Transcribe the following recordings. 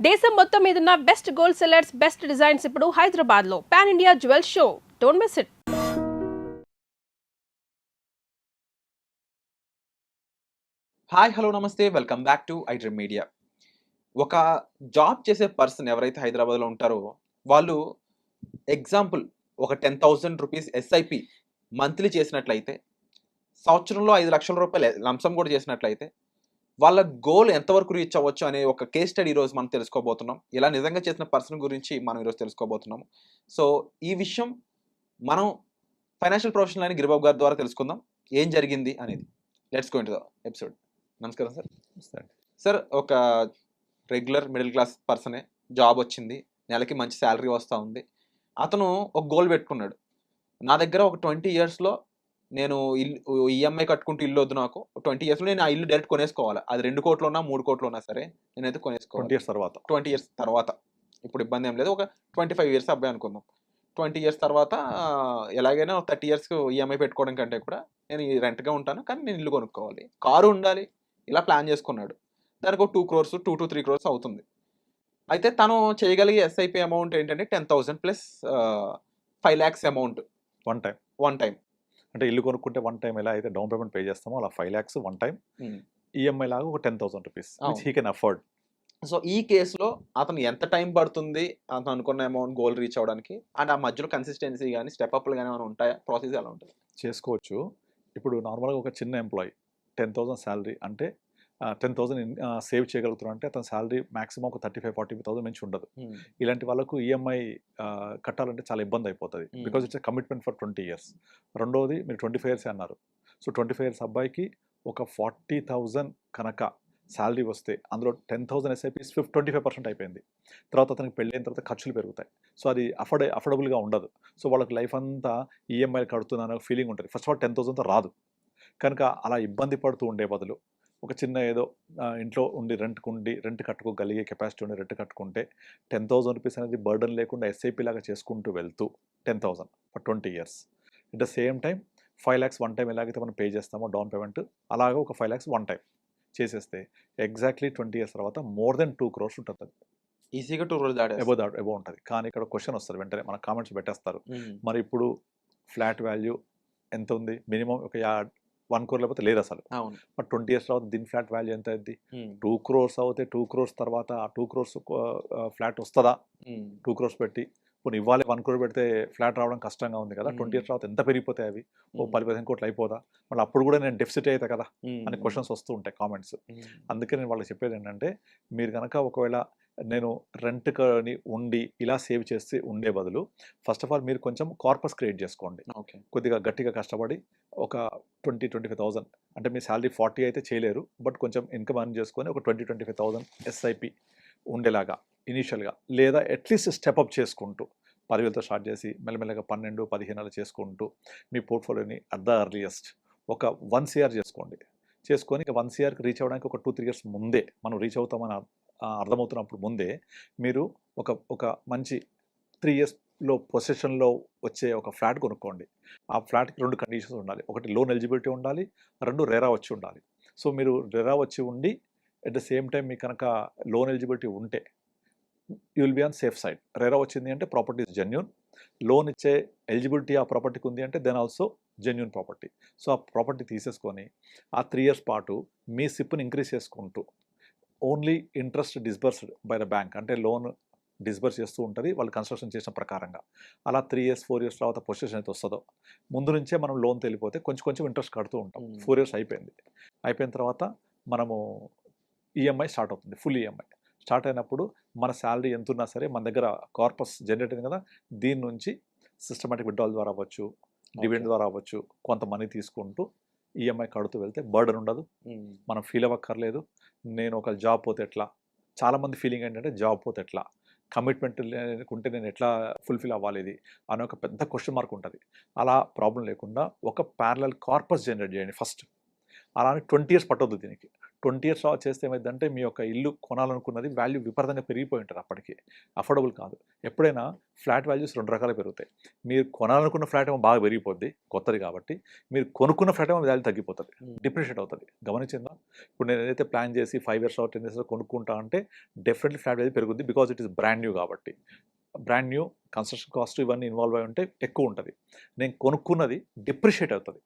దేశం మొత్తం మీదున్న best gold sellers, best designs ఇప్పుడు హైదరాబాద్ లో pan India jewel show. Don't miss it. Hi hello నమస్తే welcome back to iDream media. ఒక జాబ్ చేసే పర్సన్ ఎవరైతే హైదరాబాద్లో ఉంటారో వాళ్ళు ఎగ్జాంపుల్ ఒక 10,000 రూపీస్ ఎస్ఐపి మంత్లీ చేసినట్లయితే, సంవత్సరంలో 5 లక్షల రూపాయలు లంసం కూడా చేసినట్లయితే వాళ్ళ గోల్ ఎంతవరకు రీచ్ అవ్వచ్చు అనే ఒక కేస్ స్టడీ ఈరోజు మనం తెలుసుకోబోతున్నాం. ఇలా నిజంగా చేసిన పర్సన్ గురించి మనం ఈరోజు తెలుసుకోబోతున్నాము. సో ఈ విషయం మనం ఫైనాన్షియల్ ప్రొఫెషనల్ అయిన గిరిబాబు గారి ద్వారా తెలుసుకుందాం ఏం జరిగింది అనేది. Let's go into the episode. నమస్కారం సార్. సార్ ఒక రెగ్యులర్ మిడిల్ క్లాస్ పర్సనే, జాబ్ వచ్చింది, నెలకి మంచి శాలరీ వస్తూ ఉంది. అతను ఒక గోల్ పెట్టుకున్నాడు, నా దగ్గర ఒక 20 ఇయర్స్లో నేను ఇల్లు ఈఎంఐ కట్టుకుంటూ ఇల్లు వద్దు, నాకు 20 ఇయర్స్లో నేను ఆ ఇల్లు డైరెక్ట్ కొనేసుకోవాలి. అది 2 కోట్లు ఉన్నా 3 కోట్లు ఉన్నా సరే నేనైతే కొనేసుకోవాలి. 20 ఇయర్స్ తర్వాత ఇప్పుడు ఇబ్బంది ఏం లేదు. ఒక 25 ఇయర్స్ అబ్బాయి అనుకుందాం. 20 ఇయర్స్ తర్వాత ఎలాగైనా 30 ఇయర్స్ ఈఎంఐ పెట్టుకోవడం కంటే కూడా నేను రెంట్గా ఉంటాను, కానీ నేను ఇల్లు కొనుక్కోవాలి, కారు ఉండాలి, ఇలా ప్లాన్ చేసుకున్నాడు. దానికి ఒక 2 crores 2 to 3 crores అవుతుంది. అయితే తను చేయగలిగే ఎస్ఐపి అమౌంట్ ఏంటంటే 10,000 plus 5 lakhs amount one time. అంటే ఇల్లు కొనుక్కుంటే వన్ టైం ఎలా అయితే డౌన్ పేమెంట్ పే చేస్తామో అలా 5 lakhs వన్ టైం, ఈఎంఐ లాగా ఒక 10,000 rupees which he can afford. So ఈ కేసులో అతను ఎంత టైం పడుతుంది అతను అనుకున్న అమౌంట్ గోల్ రీచ్ అవ్వడానికి, అండ్ ఆ మధ్యలో కన్సిస్టెన్సీ కానీ స్టెప్ అప్లు కానీ ఏమైనా ఉంటాయా, ప్రాసెస్ ఎలా ఉంటుంది? చేసుకోవచ్చు. ఇప్పుడు నార్మల్గా ఒక చిన్న ఎంప్లాయీ 10,000 శాలరీ అంటే 10,000 సేవ్ చేయగలుగుతున్నారు అంటే అతని శాలరీ మాక్సిమం ఒక 35,000-40,000 నుంచి ఉండదు. ఇలాంటి వాళ్ళకు ఈఎంఐ కట్టాలంటే చాలా ఇబ్బంది అయిపోతుంది, because it's commitment for 20 years. రెండోది మీరు 25 ఇయర్స్ అన్నారు. సో 25 ఇయర్స్ అబ్బాయికి ఒక 40,000 కనుక శాలరీ వస్తే అందులో 10,000 ఎస్ఐపీస్ 25% అయిపోయింది. తర్వాత అతనికి పెళ్ళైన తర్వాత ఖర్చులు పెరుగుతాయి. సో అది అఫోర్డబుల్గా ఉండదు. సో వాళ్ళకి లైఫ్ అంతా ఈఎంఐలు కడుతున్నాను ఫీలింగ్ ఉంటుంది. ఫస్ట్ ఆఫ్ ఆల్ 10,000తో రాదు. కనుక అలా ఇబ్బంది పడుతూ ఉండే బదులు ఒక చిన్న ఏదో ఇంట్లో ఉండి రెంట్ కట్టుకోగలిగే కెపాసిటీ ఉండి రెంట్ కట్టుకుంటే 10,000 రూపీస్ అనేది బర్డన్ లేకుండా ఎస్ఐపి లాగా చేసుకుంటూ వెళ్తూ 10,000 for 20 years. At the same time 5 lakhs one time ఎలాగైతే మనం పే చేస్తామో డౌన్ పేమెంట్, అలాగే ఒక 5 lakhs వన్ టైం చేసేస్తే ఎగ్జాక్ట్లీ 20 ఇయర్స్ తర్వాత మోర్ దెన్ 2 crores ఉంటుంది. ఈజీగా 2 crores ఎబో ఉంటుంది. కానీ ఇక్కడ క్వశ్చన్ వస్తుంది, వెంటనే మన కామెంట్స్ పెట్టేస్తారు, మరి ఇప్పుడు ఫ్లాట్ వాల్యూ ఎంత ఉంది, మినిమం ఒక 1 crore లేకపోతే లేదు అసలు. బట్ 20 ఇయర్స్ తర్వాత దీని ఫ్లాట్ వాల్యూ ఎంత అయింది? 2 crores అవుతే 2 crores తర్వాత ఆ 2 crores ఫ్లాట్ వస్తుందా? 2 crores పెట్టి ఇప్పుడు ఇవ్వాలి 1 crore పెడితే ఫ్లాట్ రావడం కష్టంగా ఉంది కదా. 20 ఇయర్స్ తర్వాత ఎంత పెరిగిపోతాయి అవి? 10-15 కోట్లు అయిపోదా? మళ్ళీ అప్పుడు కూడా నేను డెఫిసిట్ అవుతా కదా అని క్వశ్చన్స్ వస్తూ ఉంటాయి కామెంట్స్. అందుకే నేను వాళ్ళకి చెప్పేది ఏంటంటే, మీరు కనుక ఒకవేళ నేను రెంట్ని ఉండి ఇలా సేవ్ చేసి ఉండే బదులు ఫస్ట్ ఆఫ్ ఆల్ మీరు కొంచెం కార్పస్ క్రియేట్ చేసుకోండి. కొద్దిగా గట్టిగా కష్టపడి ఒక 20-25,000 అంటే మీ శాలరీ 40 అయితే చేయలేరు, బట్ కొంచెం ఇన్కమ్ అర్న్ చేసుకొని ఒక 20-25,000 ఎస్ఐపి ఉండేలాగా ఇనీషియల్గా, లేదా అట్లీస్ట్ స్టెప్అప్ చేసుకుంటూ 10,000తో స్టార్ట్ చేసి మెల్లమెల్లగా 12-15 అలా చేసుకుంటూ మీ పోర్ట్ఫోలియోని అట్ ద అర్లియస్ట్ ఒక 1 CR చేసుకొని ఇక 1 CRకి రీచ్ అవ్వడానికి ఒక 2-3 years ముందే మనం రీచ్ అవుతామని అర్థమవుతున్నప్పుడు ముందే మీరు ఒక మంచి 3 yearsలో పొసెషన్లో వచ్చే ఒక ఫ్లాట్ కొనుక్కోండి. ఆ ఫ్లాట్కి 2 కండిషన్స్ ఉండాలి. ఒకటి లోన్ ఎలిజిబిలిటీ ఉండాలి, 2 రెరా వచ్చి ఉండాలి. సో మీరు రెరా వచ్చి ఉండి అట్ ద సేమ్ టైం మీకు కనుక లోన్ ఎలిజిబిలిటీ ఉంటే you will be on safe side. RERA వచ్చింది అంటే ప్రాపర్టీ ఇస్ జెన్యూన్, లోన్ ఇచ్చే ఎలిజిబిలిటీ ఆ ప్రాపర్టీకి ఉంది అంటే then also genuine property. So ఆ ప్రాపర్టీ తీసేసుకొని ఆ 3 years పాటు మీ సిప్ని ఇంక్రీజ్ చేసుకుంటూ only interest disbursed by the bank, అంటే లోన్ డిస్బర్స్ చేస్తూ ఉంటుంది వాళ్ళు కన్స్ట్రక్షన్ చేసిన ప్రకారంగా. అలా 3 years 4 years తర్వాత పొజిషన్ అయితే వస్తుందో ముందు నుంచే మనం లోన్ తెలిపోతే కొంచెం ఇంట్రెస్ట్ కడుతూ ఉంటాం. 4 years అయిపోయిన తర్వాత మనము ఈఎంఐ స్టార్ట్ అవుతుంది. ఫుల్ ఈఎంఐ స్టార్ట్ అయినప్పుడు మన శాలరీ ఎంత ఉన్నా సరే మన దగ్గర కార్పస్ జనరేట్ అయింది కదా, దీని నుంచి సిస్టమేటిక్ విత్డ్రాల్ ద్వారా అవ్వచ్చు, డివిడెండ్ ద్వారా అవ్వచ్చు, కొంత మనీ తీసుకుంటూ ఈఎంఐ కడుతూ వెళ్తే బర్డన్ ఉండదు, మనం ఫీల్ అవ్వక్కర్లేదు. నేను ఒక జాబ్ పోతే ఎట్లా, చాలామంది ఫీలింగ్ ఏంటంటే జాబ్ పోతే ఎట్లా, కమిట్మెంట్ లేకుంటే నేను ఎట్లా ఫుల్ఫిల్ అవ్వాలి ఇది అనే ఒక పెద్ద క్వశ్చన్ మార్క్ ఉంటుంది. అలా ప్రాబ్లం లేకుండా ఒక ప్యారలల్ కార్పస్ జనరేట్ చేయండి ఫస్ట్. అలానే 20 years పట్టొద్దు దీనికి. 20 ఇయర్స్ తర్వాత చేస్తే ఏమైందంటే మీ యొక్క ఇల్లు కొనాలనుకున్నది వాల్యూ విపరీతంగా పెరిగిపోయి ఉంటుంది అప్పటికి, అఫోర్డబుల్ కాదు. ఎప్పుడైనా ఫ్లాట్ వాల్యూస్ 2 రకాలు పెరుగుతాయి. మీరు కొనాలనుకున్న ఫ్లాట్ ఏమో బాగా పెరిగిపోద్ది కొత్తది కాబట్టి, మీరు కొనుక్కున్న ఫ్లాట్ ఏమో వాల్యూ తగ్గిపోతుంది, డిప్రిషియేట్ అవుతుంది. గమనించిందా? ఇప్పుడు నేను ఏదైతే ప్లాన్ చేసి 5 ఇయర్స్ 10 ఇయర్స్ కొనుక్కుంటా అంటే డెఫినెట్లీ ఫ్లాట్ వాల్యూ పెరుగుద్ది, because it is brand new కాబట్టి. బ్రాండ్ న్యూ కన్స్ట్రక్షన్ కాస్ట్ ఇవన్నీ ఇన్వాల్వ్ అయి ఉంటే ఎక్కువ ఉంటుంది. నేను కొనుక్కున్నది డిప్రిషియేట్ అవుతుంది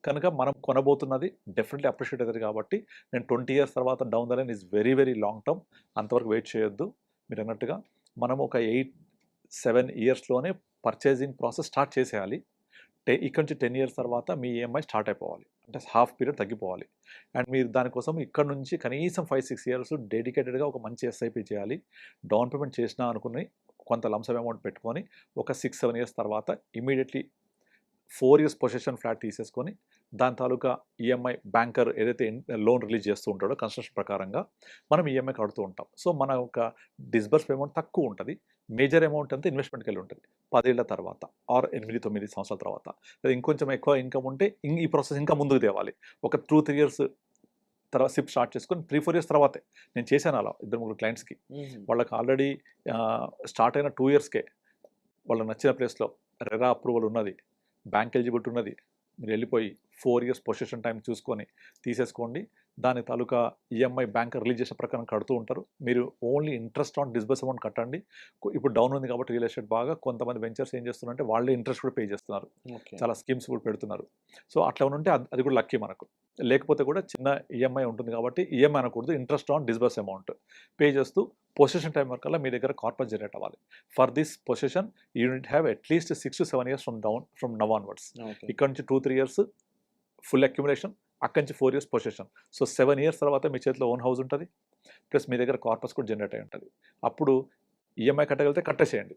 కనుక మనం కొనబోతున్నది డెఫినెట్లీ అప్రిషియేట్ అవుతుంది కాబట్టి నేను 20 ఇయర్స్ తర్వాత down the line is very very long term, అంతవరకు వెయిట్ చేయొద్దు. మీరు అన్నట్టుగా మనం ఒక 8-7 ఇయర్స్లోనే పర్చేసింగ్ ప్రాసెస్ స్టార్ట్ చేసేయాలి. ఇక్కడ నుంచి 10 ఇయర్స్ తర్వాత మీ ఈఎంఐ స్టార్ట్ అయిపోవాలి, అంటే హాఫ్ పీరియడ్ తగ్గిపోవాలి. అండ్ మీరు దానికోసం ఇక్కడ నుంచి కనీసం 5-6 ఇయర్స్ డెడికేటెడ్గా ఒక మంచి ఎస్ఐపి చేయాలి. డౌన్ పేమెంట్ చేసినా అనుకుని కొంత లంసమ్ అమౌంట్ పెట్టుకొని ఒక 6-7 ఇయర్స్ తర్వాత ఇమీడియట్లీ 4 ఇయర్స్ పొజిషన్ ఫ్లాట్ తీసేసుకొని దాని తాలూకా ఈఎంఐ బ్యాంకర్ ఏదైతే లోన్ రిలీజ్ చేస్తూ ఉంటాడో కన్స్ట్రక్షన్ ప్రకారంగా మనం ఈఎంఐ కడుతూ ఉంటాం. సో మన ఒక డిస్బర్స్ అమౌంట్ తక్కువ ఉంటుంది, మేజర్ అమౌంట్ అంతా ఇన్వెస్ట్మెంట్కి వెళ్ళి ఉంటుంది 10 ఏళ్ల తర్వాత ఆర్ 8-9 సంవత్సరాల తర్వాత. లేదా ఇంకొంచెం ఎక్కువ ఇన్కమ్ ఉంటే ఈ ప్రాసెస్ ఇంకా ముందుకు తేవాలి. ఒక 2-3 ఇయర్స్ తర్వాత సిప్ స్టార్ట్ చేసుకొని 3-4 ఇయర్స్ తర్వాతే. నేను చేశాను అలా 2-3 క్లయింట్స్కి. వాళ్ళకి ఆల్రెడీ స్టార్ట్ అయిన 2 ఇయర్స్కే వాళ్ళకి నచ్చిన ప్లేస్లో రెరా అప్రూవల్ ఉన్నది, బ్యాంక్ ఎలిజిబిలిటీ ఉన్నది, మీరు వెళ్ళిపోయి 4 ఇయర్స్ పొజిషన్ టైం చూసుకొని తీసేసుకోండి. దాని తాలూకా ఈఎంఐ బ్యాంక్ రిలీజ్ చేసిన ప్రకారం కడుతూ ఉంటారు. మీరు only interest on disburse amount కట్టండి. ఇప్పుడు డౌన్ ఉంది కాబట్టి రియల్ ఎస్టేట్ బాగా కొంతమంది వెంచర్స్ ఏం చేస్తున్నారంటే వాళ్ళే ఇంట్రెస్ట్ కూడా పే చేస్తున్నారు, చాలా స్కీమ్స్ కూడా పెడుతున్నారు. సో అట్లా ఉంటే అది కూడా లక్కీ మనకు. లేకపోతే కూడా చిన్న ఈఎంఐ ఉంటుంది కాబట్టి ఈఎంఐ అనకూడదు, interest on disburse amount pay చేస్తూ పొజిషన్ టైం వరకల్లా మీ దగ్గర కార్పస్ జనరేట్ అవ్వాలి. For this position unit have at least 6-7 years from now onwards. ఇక్కడ నుంచి 2-3 ఇయర్స్ ఫుల్ అక్యుములేషన్, అక్కడి నుంచి 4 ఇయర్స్ పొజిషన్. సో 7 ఇయర్స్ తర్వాత మీ చేతిలో ఓన్ హౌస్ ఉంటుంది, ప్లస్ మీ దగ్గర కార్పస్ కూడా జనరేట్ అయి ఉంటుంది. అప్పుడు ఈఎంఐ కట్టగలిగితే కట్టేసేయండి,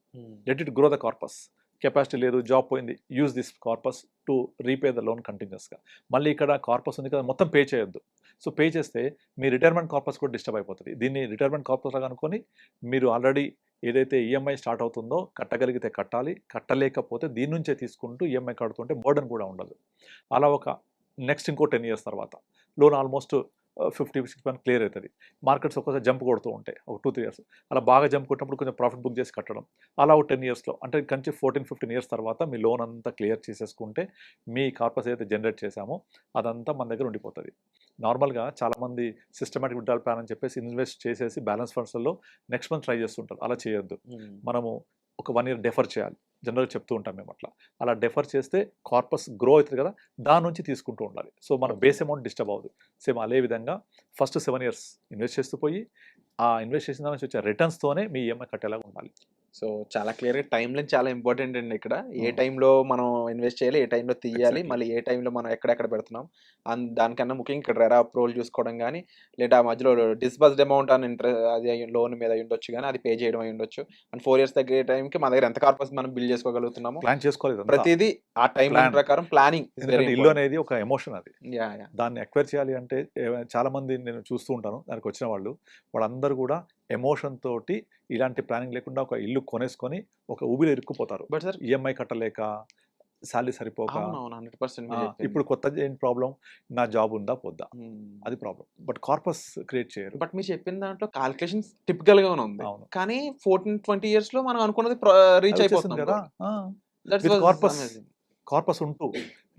let it grow the corpus. Capacity లేదు, జాబ్ పోయింది, use this corpus to repay the loan కంటిన్యూస్గా. మళ్ళీ ఇక్కడ కార్పస్ ఉంది కదా మొత్తం పే చేయొద్దు. సో పే చేస్తే మీ రిటైర్మెంట్ కార్పస్ కూడా డిస్టర్బ్ అయిపోతుంది. దీన్ని రిటైర్మెంట్ కార్పస్ లాగా అనుకొని మీరు ఆల్రెడీ ఏదైతే ఈఎంఐ స్టార్ట్ అవుతుందో కట్టగలిగితే కట్టాలి, కట్టలేకపోతే దీని నుంచే తీసుకుంటూ ఈఎంఐ కడుతుంటే బర్డన్ కూడా ఉండదు. అలా ఒక నెక్స్ట్ ఇంకో 10 ఇయర్స్ తర్వాత లోన్ ఆల్మోస్ట్ 50-60% క్లియర్ అవుతుంది. మార్కెట్స్ ఒక్కోసారి జంప్ కొడుతూ ఉంటాయి ఒక 2-3 ఇయర్స్. అలా బాగా జంప్ కొట్టినప్పుడు కొంచెం ప్రాఫిట్ బుక్ చేసి కట్టడం. అలా ఒక 10 ఇయర్స్లో అంటే కంచి 14-15 ఇయర్స్ తర్వాత మీ లోన్ అంతా క్లియర్ చేసేసుకుంటే మీ కార్పస్ ఏదైతే జనరేట్ చేశామో అదంతా మన దగ్గర ఉండిపోతుంది. నార్మల్గా చాలామంది సిస్టమేటిక్ విత్డ్రాల్ ప్లాన్ అని చెప్పేసి ఇన్వెస్ట్ చేసేసి బ్యాలెన్స్ ఫండ్స్లో నెక్స్ట్ మంత్ ట్రై చేస్తుంటారు. అలా చేయొద్దు. మనము ఒక 1 ఇయర్ డెఫర్ చేయాలి, జనరల్గా చెప్తూ ఉంటాం మేము అట్లా. అలా డెఫర్ చేస్తే కార్పస్ గ్రో అవుతుంది కదా, దాని నుంచి తీసుకుంటూ ఉండాలి. సో మన బేస్ అమౌంట్ డిస్టర్బ్ అవ్వదు. సేమ్ అదే విధంగా ఫస్ట్ 7 ఇయర్స్ ఇన్వెస్ట్ చేస్తూ పోయి ఆ ఇన్వెస్ట్ చేసిన దాని నుంచి వచ్చే రిటర్న్స్తోనే మీ ఈఎంఐ కట్టేలాగా ఉండాలి. సో చాలా క్లియర్గా టైం లైన్ చాలా ఇంపార్టెంట్ అండి. ఇక్కడ ఏ టైంలో మనం ఇన్వెస్ట్ చేయాలి, ఏ టైంలో తీయాలి, మళ్ళీ ఏ టైంలో మనం ఎక్కడెక్కడ పెడుతున్నాం దానికన్నా ముఖ్యంగా ఇక్కడ రెరా అప్రూవల్ చూసుకోవడం కానీ, లేదా మధ్యలో డిస్బర్స్డ్ అమౌంట్ అని అది లోన్ మీద అయి ఉండొచ్చు కానీ అది పే చేయడం అయి ఉండొచ్చు. అండ్ 4 ఇయర్స్ తగ్గే టైంకి మన దగ్గర ఎంత కార్పస్ మనం బిల్డ్ చేసుకోగలుగుతున్నాము, ప్లాన్ చేసుకోవాలి. ప్రతిదీ ఆ టైం లైన్ ప్రకారం ప్లానింగ్. ఇల్లు అనేది ఒక ఎమోషన్, అది దాన్ని ఎక్వైర్ చేయాలి అంటే చాలా మంది నేను చూస్తూ ఉంటాను, దానికి వచ్చిన వాళ్ళందరూ కూడా ఎమోషన్ తోటి ఇలాంటి ప్లానింగ్ లేకుండా ఒక ఇల్లు కొనేసుకొని ఒక ఊబిలో ఇరుక్కుపోతారు. బట్ సార్ ఈఎంఐ కట్టలేక, శాలరీ సరిపోక. 100% ఇప్పుడు కొత్త ఏంటి ప్రాబ్లం, నా జాబ్ ఉందా పోద్దా, అది ప్రాబ్లం. బట్ కార్పస్ క్రియేట్ చేయరు. బట్ మీరు చెప్పిన దాంట్లో క్యాలిక్యులేషన్స్ టిపికల్ గా ఉంది, కానీ 14-20 ఇయర్స్ లో మనం అనుకున్నది రీచ్ అయిపోతుంది కదా. కార్పస్ ఉంటూ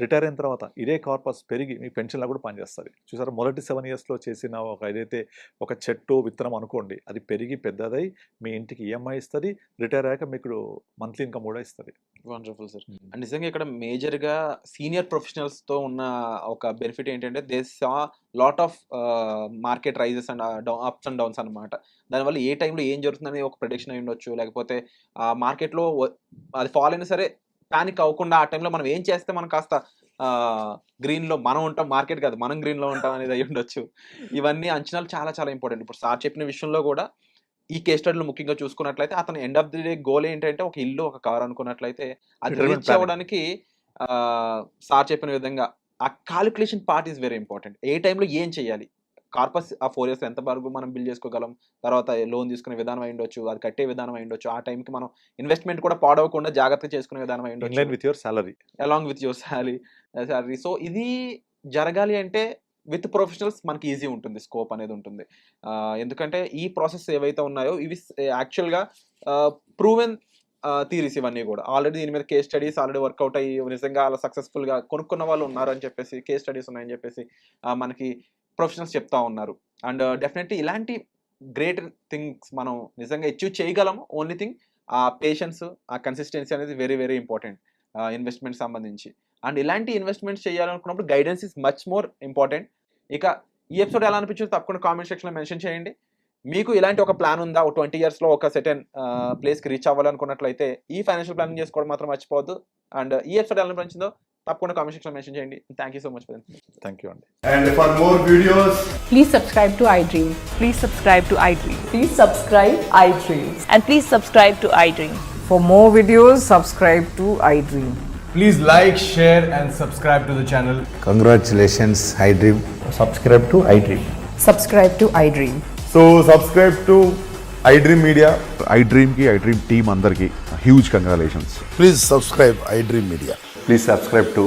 రిటైర్ అయిన తర్వాత ఇదే కార్పస్ పెరిగి మీ పెన్షన్లా కూడా పనిచేస్తుంది. చూసారా, మొదటి 7 ఇయర్స్లో చేసిన ఏదైతే ఒక చెట్టు విత్తనం అనుకోండి, అది పెరిగి పెద్దదై మీ ఇంటికి ఈఎంఐ ఇస్తుంది, రిటైర్ అయ్యాక మీకు మంత్లీ ఇన్కమ్ కూడా ఇస్తుంది. Wonderful sir. అండ్ నిజంగా ఇక్కడ మేజర్గా సీనియర్ ప్రొఫెషనల్స్తో ఉన్న ఒక బెనిఫిట్ ఏంటంటే they saw lot of market rises and ups and downs అనమాట. దానివల్ల ఏ టైంలో ఏం జరుగుతుందని ఒక ప్రెడిక్షన్ అయి ఉండొచ్చు, లేకపోతే మార్కెట్లో అది ఫాల్ అయినా సరే పానిక్ అవ్వకుండా ఆ టైంలో మనం ఏం చేస్తే మనం కాస్త గ్రీన్లో మనం ఉంటాం, మార్కెట్ కాదు మనం గ్రీన్లో ఉంటాం అనేది అయ్యి ఉండొచ్చు. ఇవన్నీ అంచనాలు చాలా చాలా ఇంపార్టెంట్. ఇప్పుడు సార్ చెప్పిన విషయంలో కూడా ఈ కేస్ స్టడీలో ముఖ్యంగా చూసుకున్నట్లయితే అతను end of the day goal ఏంటంటే ఒక ఇల్లు, ఒక కార్ అనుకున్నట్లయితే అది రీచ్ అవ్వడానికి సార్ చెప్పిన విధంగా ఆ calculation part is very important. ఏ టైంలో ఏం చేయాలి, కార్పస్ ఆ 4 ఇయర్స్ ఎంత వరకు మనం బిల్డ్ చేసుకోగలం, తర్వాత లోన్ తీసుకునే విధానం అయి ఉండొచ్చు, అది కట్టే విధానం అయి ఉండొచ్చు, ఆ టైంకి మనం ఇన్వెస్ట్మెంట్ కూడా పాడవకుండా జాగ్రత్తగా చేసుకునే విధానం అయి ఉండొచ్చు, with your salary along with your salary. So ఇది జరగాలి అంటే విత్ ప్రొఫెషనల్స్ మనకి ఈజీ ఉంటుంది, స్కోప్ అనేది ఉంటుంది. ఎందుకంటే ఈ ప్రాసెస్ ఏవైతే ఉన్నాయో ఇవి యాక్చువల్గా ప్రూవెన్ థీరీస్ ఇవన్నీ కూడా. ఆల్రెడీ దీని మీద కేస్ స్టడీస్ ఆల్రెడీ వర్కౌట్ అయ్యి నిజంగా అలా సక్సెస్ఫుల్గా కొనుక్కున్న వాళ్ళు ఉన్నారు అని చెప్పేసి, కేస్ స్టడీస్ ఉన్నాయని చెప్పేసి మనకి ప్రొఫెషనల్స్ చెప్తా ఉన్నారు. అండ్ డెఫినెట్లీ ఇలాంటి గ్రేట్ థింగ్స్ మనం నిజంగా అచీవ్ చేయగలము. ఓన్లీ థింగ్ ఆ పేషెన్స్, ఆ కన్సిస్టెన్సీ అనేది వెరీ వెరీ ఇంపార్టెంట్ ఇన్వెస్ట్మెంట్ సంబంధించి. అండ్ ఇలాంటి ఇన్వెస్ట్మెంట్స్ చేయాలనుకున్నప్పుడు guidance is much more important. ఇక ఈ ఎపిసోడ్ ఎలా అనిపించిందో తప్పకుండా కామెంట్ సెక్షన్లో మెన్షన్ చేయండి. మీకు ఇలాంటి ఒక ప్లాన్ ఉందా, ఒక 20 yearsలో ఒక సెటన్ ప్లేస్కి రీచ్ అవ్వాలనుకున్నట్లయితే ఈ ఫైనాన్షియల్ ప్లానింగ్ చేసుకోవడం మాత్రం మర్చిపోవద్దు. అండ్ ఈ ఎపిసోడ్ ఎలా అనిపించిందో తప్పకుండా కామెంట్ సెక్షన్లో మెన్షన్ చేయండి. Thank you so much. Thank you అండి. And for more videos, Please subscribe to iDream. Please subscribe to iDream. Please subscribe iDream. And please subscribe to iDream. For more videos, subscribe to iDream. please like, share and subscribe to the channel. Congratulations, iDream. subscribe to iDream. Subscribe to iDream. So subscribe to iDream Media. iDream ki iDream team అందరికి huge congratulations. Please subscribe iDream Media. Please subscribe to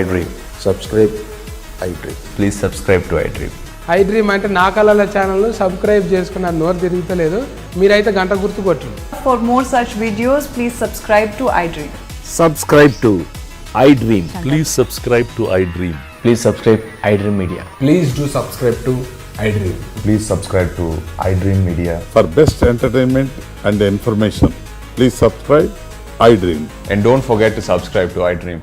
iDream. Subscribe iDream. Please subscribe to iDream. iDream అంటే నా కళల channel subscribe చేసుకున్న నోరు తిరుగుతలేదు, మీరైతే గంట గుర్తు కొట్టండి. For more such videos, please subscribe to iDream. Subscribe to iDream. Please subscribe to iDream. Please subscribe iDream Media. Please do subscribe to iDream. Please subscribe to iDream Media. For best entertainment and information, please subscribe iDream. And don't forget to subscribe to iDream.